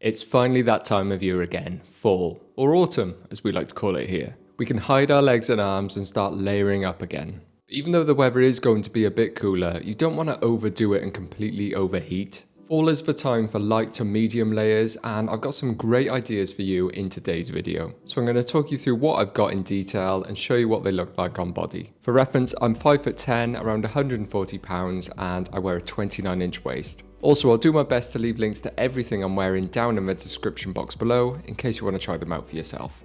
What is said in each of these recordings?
It's finally that time of year again, fall, or autumn as we like to call it here. We can hide our legs and arms and start layering up again. Even though the weather is going to be a bit cooler, you don't want to overdo it and completely overheat. Fall is the time for light to medium layers, and I've got some great ideas for you in today's video. So I'm going to talk you through what I've got in detail and show you what they look like on body. For reference, I'm 5'10", around 140 pounds, and I wear a 29-inch waist. Also, I'll do my best to leave links to everything I'm wearing down in the description box below in case you want to try them out for yourself.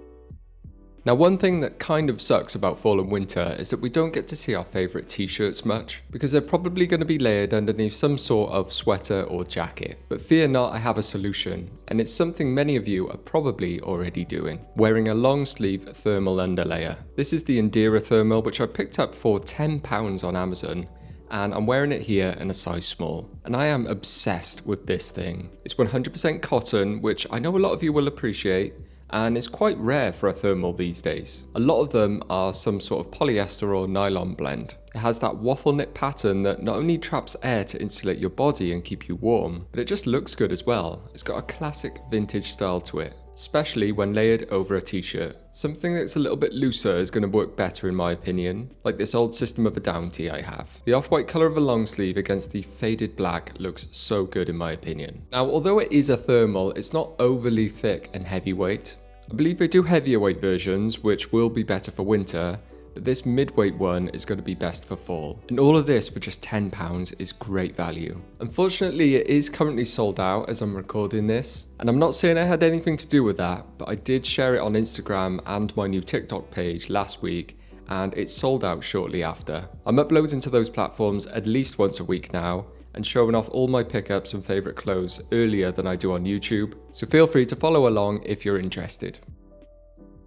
Now, one thing that kind of sucks about fall and winter is that we don't get to see our favourite t-shirts much, because they're probably going to be layered underneath some sort of sweater or jacket. But fear not, I have a solution, and it's something many of you are probably already doing: wearing a long sleeve thermal underlayer. This is the Endearer thermal, which I picked up for £10 on Amazon, and I'm wearing it here in a size small. And I am obsessed with this thing. It's 100% cotton, which I know a lot of you will appreciate, and it's quite rare for a thermal these days. A lot of them are some sort of polyester or nylon blend. It has that waffle knit pattern that not only traps air to insulate your body and keep you warm, but it just looks good as well. It's got a classic vintage style to it, especially when layered over a t-shirt. Something that's a little bit looser is going to work better in my opinion, like this old System of a Down tee I have. The off-white colour of a long sleeve against the faded black looks so good in my opinion. Now, although it is a thermal, it's not overly thick and heavyweight. I believe they do heavier weight versions, which will be better for winter, but this mid-weight one is going to be best for fall. And all of this for just £10 is great value. Unfortunately, it is currently sold out as I'm recording this, and I'm not saying I had anything to do with that, but I did share it on Instagram and my new TikTok page last week, and it sold out shortly after. I'm uploading to those platforms at least once a week now, and showing off all my pickups and favourite clothes earlier than I do on YouTube, so feel free to follow along if you're interested.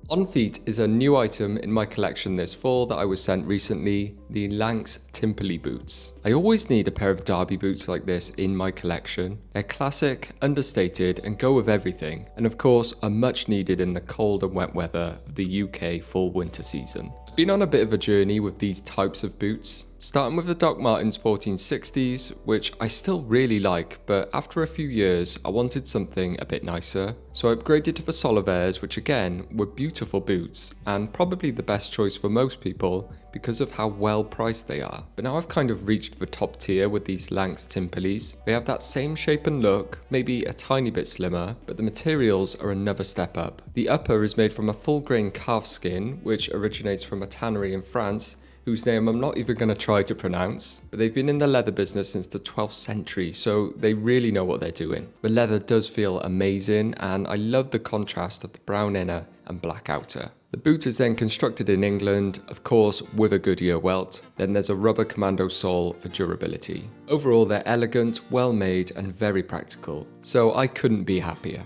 On feet is a new item in my collection this fall that I was sent recently, the Lanks Timperley boots. I always need a pair of derby boots like this in my collection. They're classic, understated, and go with everything, and of course are much needed in the cold and wet weather of the UK fall-winter season. I've been on a bit of a journey with these types of boots, starting with the Doc Martens 1460s, which I still really like, but after a few years I wanted something a bit nicer, so I upgraded to the Solivairs, which again were beautiful boots and probably the best choice for most people because of how well priced they are. But now I've kind of reached the top tier with these Lanks Timperleys. They have that same shape and look, maybe a tiny bit slimmer, but the materials are another step up. The upper is made from a full grain calf skin, which originates from a tannery in France, whose name I'm not even going to try to pronounce, but they've been in the leather business since the 12th century, so they really know what they're doing. The leather does feel amazing, and I love the contrast of the brown inner and black outer. The boot is then constructed in England, of course with a Goodyear welt, then there's a rubber commando sole for durability. Overall, they're elegant, well made, and very practical, so I couldn't be happier.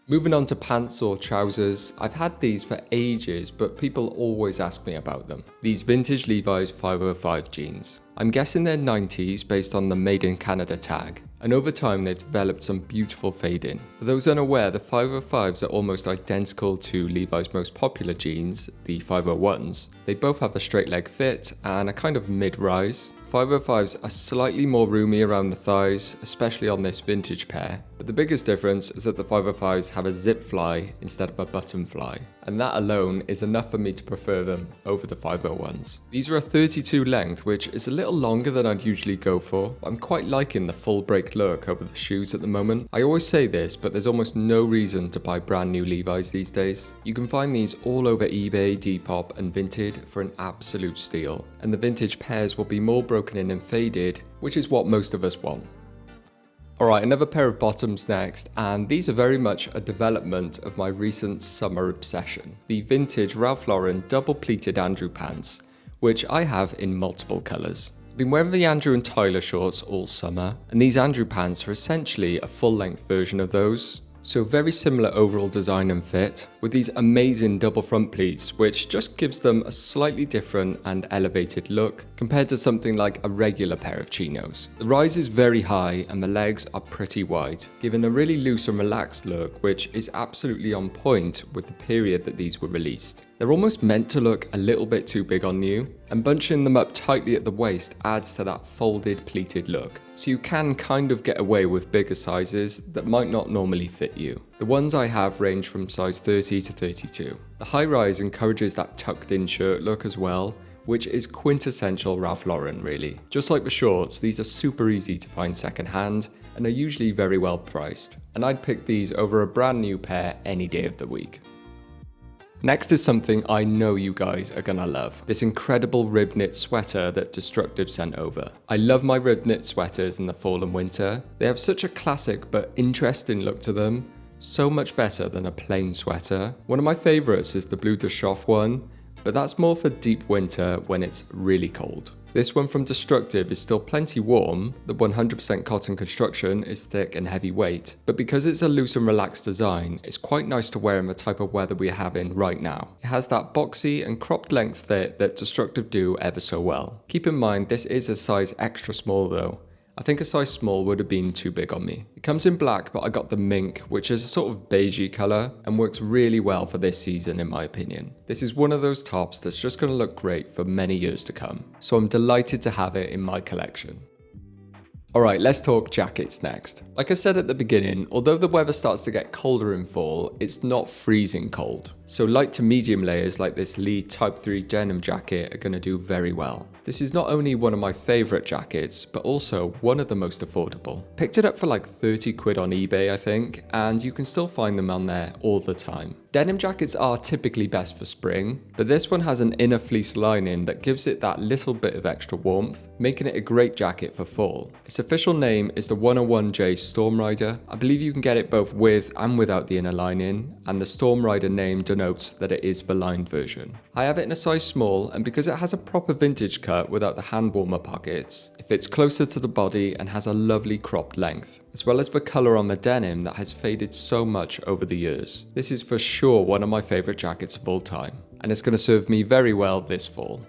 Moving on to pants or trousers, I've had these for ages, but people always ask me about them. These vintage Levi's 505 jeans. I'm guessing they're 90s based on the Made in Canada tag, and over time they've developed some beautiful fading. For those unaware, the 505s are almost identical to Levi's most popular jeans, the 501s. They both have a straight leg fit and a kind of mid-rise. 505s are slightly more roomy around the thighs, especially on this vintage pair, but the biggest difference is that the 505s have a zip fly instead of a button fly, and that alone is enough for me to prefer them over the 501s. These are a 32 length, which is a little longer than I'd usually go for. I'm quite liking the full break look over the shoes at the moment. I always say this, but there's almost no reason to buy brand new Levi's these days. You can find these all over eBay, Depop, and Vinted for an absolute steal, and the vintage pairs will be more broken in and faded, which is what most of us want. Alright, another pair of bottoms next, and these are very much a development of my recent summer obsession. The vintage Ralph Lauren double pleated Andrew pants, which I have in multiple colours. I've been wearing the Andrew and Tyler shorts all summer, and these Andrew pants are essentially a full length version of those. So very similar overall design and fit, with these amazing double front pleats, which just gives them a slightly different and elevated look compared to something like a regular pair of chinos. The rise is very high and the legs are pretty wide, giving a really loose and relaxed look, which is absolutely on point with the period that these were released. They're almost meant to look a little bit too big on you, and bunching them up tightly at the waist adds to that folded pleated look. So you can kind of get away with bigger sizes that might not normally fit you. The ones I have range from size 30 to 32. The high rise encourages that tucked in shirt look as well, which is quintessential Ralph Lauren really. Just like the shorts, these are super easy to find secondhand and are usually very well priced. And I'd pick these over a brand new pair any day of the week. Next is something I know you guys are gonna love. This incredible rib knit sweater that Destructive sent over. I love my rib knit sweaters in the fall and winter. They have such a classic but interesting look to them. So much better than a plain sweater. One of my favorites is the Bleu de Chauffe one, but that's more for deep winter when it's really cold. This one from Destructive is still plenty warm. The 100% cotton construction is thick and heavyweight, but because it's a loose and relaxed design, it's quite nice to wear in the type of weather we have in right now. It has that boxy and cropped length fit that Destructive do ever so well. Keep in mind this is a size extra small though. I think a size small would have been too big on me. It comes in black, but I got the mink, which is a sort of beigey colour and works really well for this season in my opinion. This is one of those tops that's just going to look great for many years to come. So I'm delighted to have it in my collection. Alright, let's talk jackets next. Like I said at the beginning, although the weather starts to get colder in fall, it's not freezing cold. So light to medium layers like this Lee Type 3 denim jacket are going to do very well. This is not only one of my favourite jackets, but also one of the most affordable. Picked it up for like 30 quid on eBay I think, and you can still find them on there all the time. Denim jackets are typically best for spring, but this one has an inner fleece lining that gives it that little bit of extra warmth, making it a great jacket for fall. Its official name is the 101J Storm Rider. I believe you can get it both with and without the inner lining, and the Storm Rider name denotes that it is the lined version. I have it in a size small, and because it has a proper vintage cut without the hand warmer pockets, it fits closer to the body and has a lovely cropped length, as well as the colour on the denim that has faded so much over the years. This is for sure one of my favourite jackets of all time, and it's going to serve me very well this fall.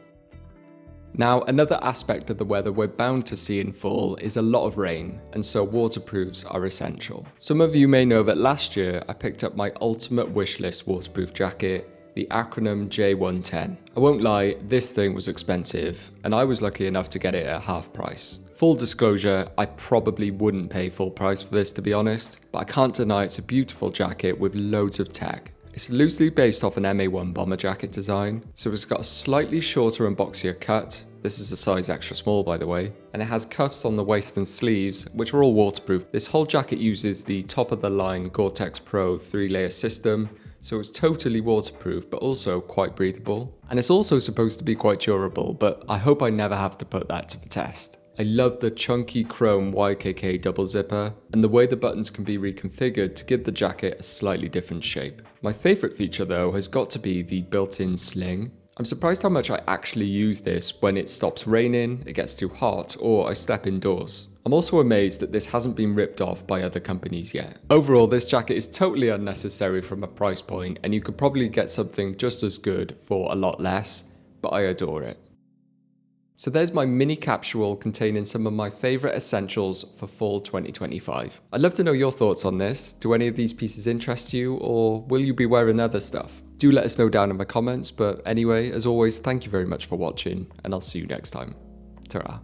Now, another aspect of the weather we're bound to see in fall is a lot of rain, and so waterproofs are essential. Some of you may know that last year I picked up my ultimate wishlist waterproof jacket, the acronym J110. I won't lie, this thing was expensive, and I was lucky enough to get it at half price. Full disclosure, I probably wouldn't pay full price for this to be honest, but I can't deny it's a beautiful jacket with loads of tech. It's loosely based off an MA1 bomber jacket design, so it's got a slightly shorter and boxier cut. This is a size extra small by the way, and it has cuffs on the waist and sleeves, which are all waterproof. This whole jacket uses the top of the line Gore-Tex Pro 3-layer system, so it's totally waterproof but also quite breathable. And it's also supposed to be quite durable, but I hope I never have to put that to the test. I love the chunky chrome YKK double zipper and the way the buttons can be reconfigured to give the jacket a slightly different shape. My favourite feature though has got to be the built-in sling. I'm surprised how much I actually use this when it stops raining, it gets too hot, or I step indoors. I'm also amazed that this hasn't been ripped off by other companies yet. Overall, this jacket is totally unnecessary from a price point, and you could probably get something just as good for a lot less, but I adore it. So there's my mini capsule containing some of my favourite essentials for fall 2025. I'd love to know your thoughts on this. Do any of these pieces interest you, or will you be wearing other stuff? Do let us know down in the comments, but anyway, as always, thank you very much for watching, and I'll see you next time. Ta-ra.